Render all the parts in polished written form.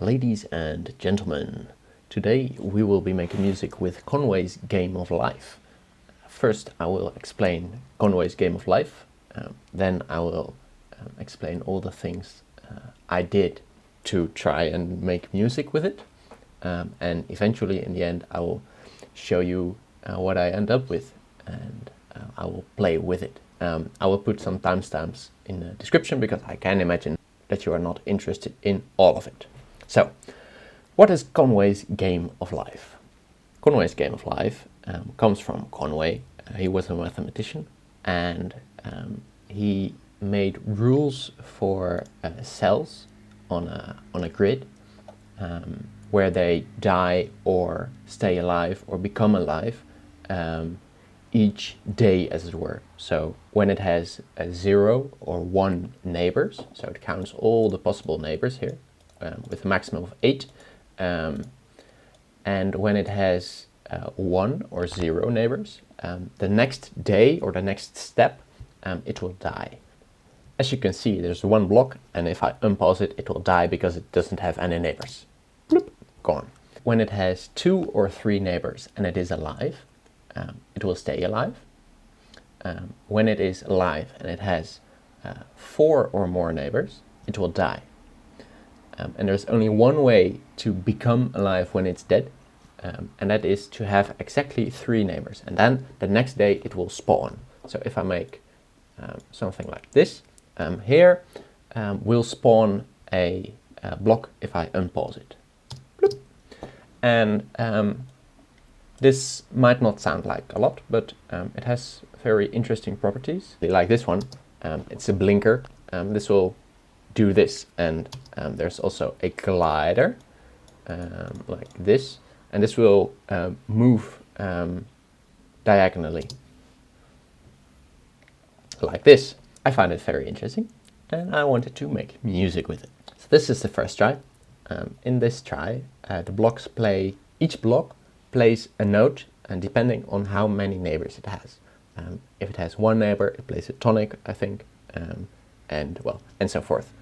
Ladies and gentlemen, today we will be making music with Conway's Game of Life. First I will explain Conway's Game of Life, then I will explain all the things I did to try and make music with it, and eventually in the end I will show you what I end up with, and I will play with it. I will put some timestamps in the description because I can imagine that you are not interested in all of it. So, what is Conway's Game of Life? Conway's Game of Life comes from Conway. He was a mathematician, and he made rules for cells on a grid where they die or stay alive or become alive each day, as it were. So when it has 0 or 1 neighbors, so it counts all the possible neighbors here with a maximum of 8, and when it has 1 or 0 neighbors, the next day or the next step, it will die. As you can see, there's one block, and if I unpause it, it will die because it doesn't have any neighbors. Bloop, gone. When it has 2 or 3 neighbors and it is alive, it will stay alive. When it is alive and it has 4 or more neighbors, it will die. And there's only one way to become alive when it's dead, and that is to have exactly 3 neighbors. And then the next day it will spawn. So if I make something like this, here will spawn a block if I unpause it. Bloop. And this might not sound like a lot, but it has very interesting properties. Like this one, it's a blinker. This will do this, and there's also a glider like this, and this will move diagonally like this. I find it very interesting, and I wanted to make music with it. So this is the first try. In this try, the blocks play, each block plays a note, and depending on how many neighbors it has. If it has 1 neighbor, it plays a tonic, I think, and so forth.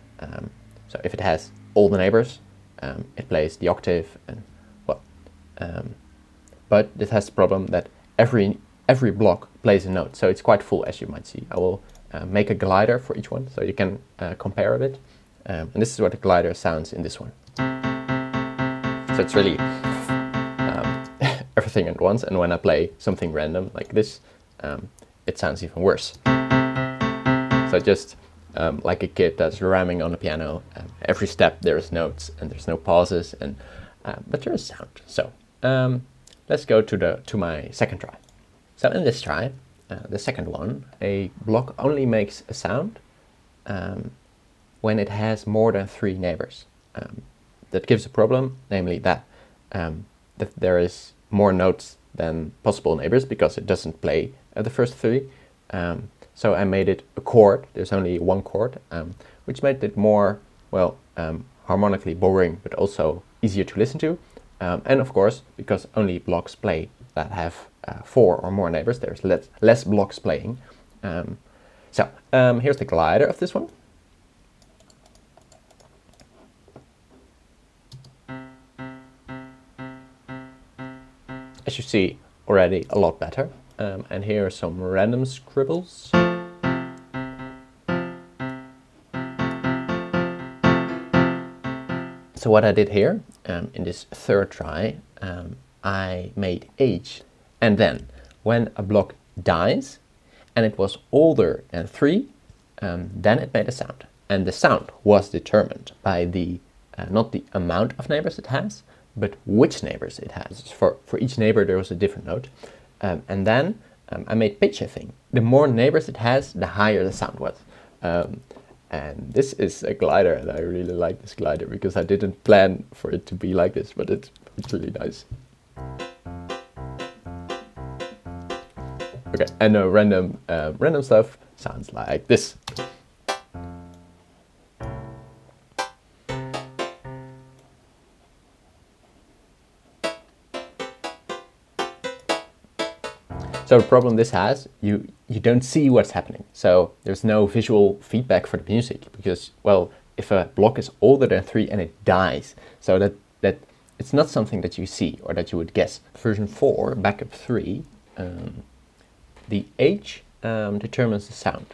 So if it has all the neighbors, it plays the octave, and but this has the problem that every block plays a note, so it's quite full, as you might see. I will make a glider for each one, so you can compare a bit. And this is what the glider sounds in this one. So it's really everything at once, and when I play something random like this, it sounds even worse. So just like a kid that's ramming on the piano, every step there's notes and there's no pauses, and but there is sound. So let's go to my second try. So in this try, the second one, a block only makes a sound when it has more than 3 neighbors. That gives a problem, namely that there is more notes than possible neighbors because it doesn't play the first 3. So I made it a chord. There's only 1 chord, which made it more, harmonically boring, but also easier to listen to. And of course, because only blocks play that have 4 or more neighbors, there's less blocks playing. So here's the glider of this one. As you see, already a lot better. And here are some random scribbles. So what I did here, in this third try, I made H, and then when a block dies and it was older than 3, then it made a sound. And the sound was determined by the not the amount of neighbors it has, but which neighbors it has. For each neighbor there was a different note. And then I made pitch, I think. The more neighbors it has, the higher the sound was. And this is a glider, and I really like this glider because I didn't plan for it to be like this, but it's really nice. Okay, and random stuff sounds like this. So the problem this has, you don't see what's happening. So there's no visual feedback for the music because, if a block is older than 3 and it dies. So that it's not something that you see or that you would guess. Version 4, backup 3, the age determines the sound,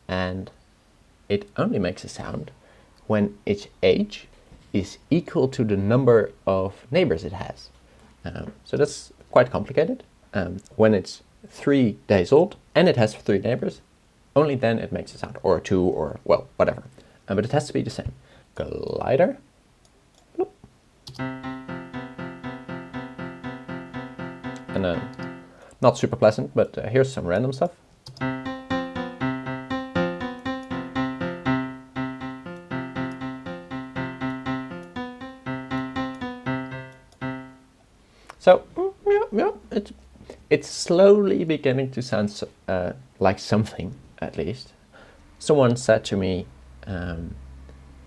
and it only makes a sound when its age is equal to the number of neighbors it has. So that's quite complicated. When it's 3 days old and it has 3 neighbors, only then it makes a sound, or 2, or well, whatever. But it has to be the same. Glider. Bloop. And not super pleasant, but here's some random stuff. So yeah, it's slowly beginning to sound like something, at least. Someone said to me,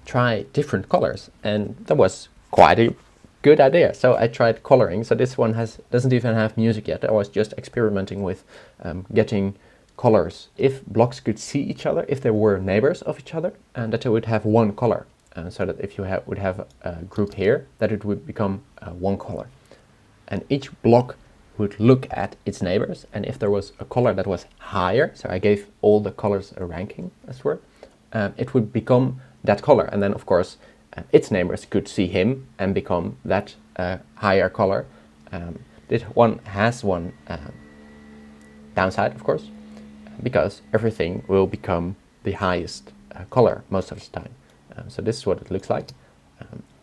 try different colors, and that was quite a good idea. So I tried coloring. So this one doesn't even have music yet. I was just experimenting with getting colors. If blocks could see each other, if they were neighbors of each other, and that they would have one color. So that if you would have a group here, that it would become one color. And each block would look at its neighbors, and if there was a color that was higher, so I gave all the colors a ranking, as it were, it would become that color. And then, of course, its neighbors could see him and become that higher color. This one has one downside, of course, because everything will become the highest color most of the time. So this is what it looks like.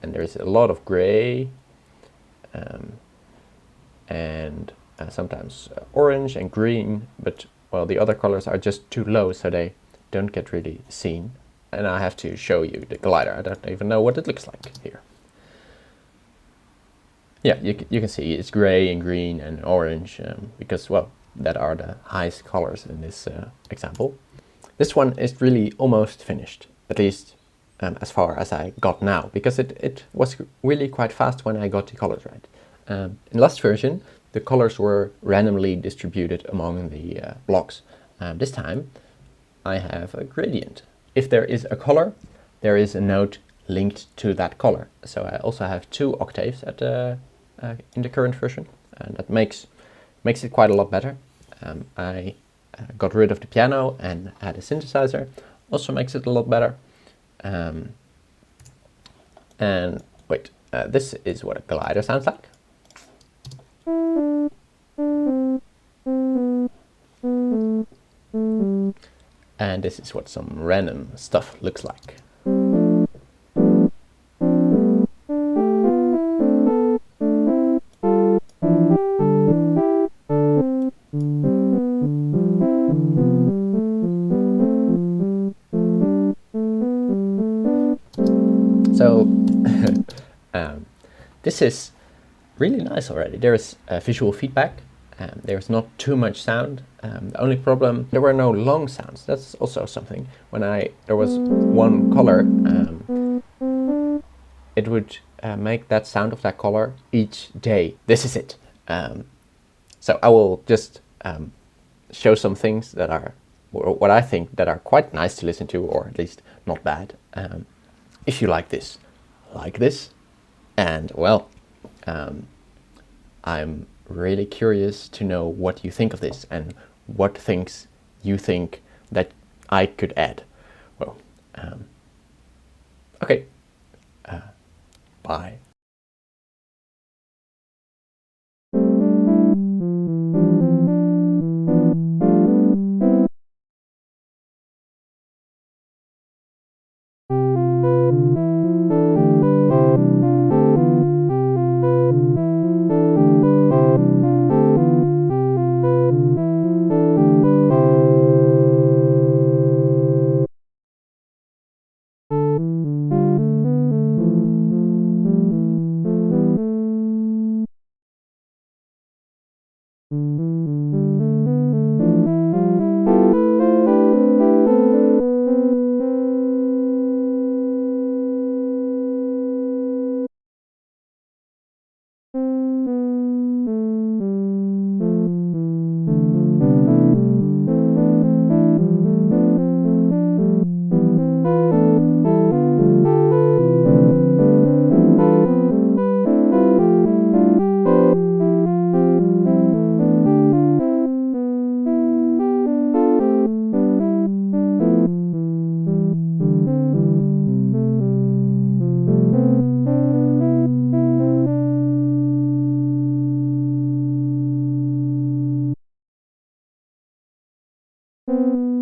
And there is a lot of gray, and sometimes orange and green, but well, the other colors are just too low, so they don't get really seen. And I have to show you the glider. I don't even know what it looks like here. Yeah, you can see it's gray and green and orange, because, well, that are the highest colors in this example. This one is really almost finished, at least as far as I got now, because it was really quite fast when I got the colors right. In the last version, the colors were randomly distributed among the blocks. This time, I have a gradient. If there is a color, there is a note linked to that color. So I also have 2 octaves at in the current version, and that makes it quite a lot better. I got rid of the piano and add a synthesizer. Also makes it a lot better. And wait, this is what a glider sounds like. And this is what some random stuff looks like. So this is really nice already. There is visual feedback. There's not too much sound. The only problem, there were no long sounds. That's also something. When there was one color, it would make that sound of that color each day. This is it. So I will just show some things that are, what I think that are quite nice to listen to, or at least not bad. If you like this, and well, I'm really curious to know what you think of this and what things you think that I could add. Well, okay, bye. you.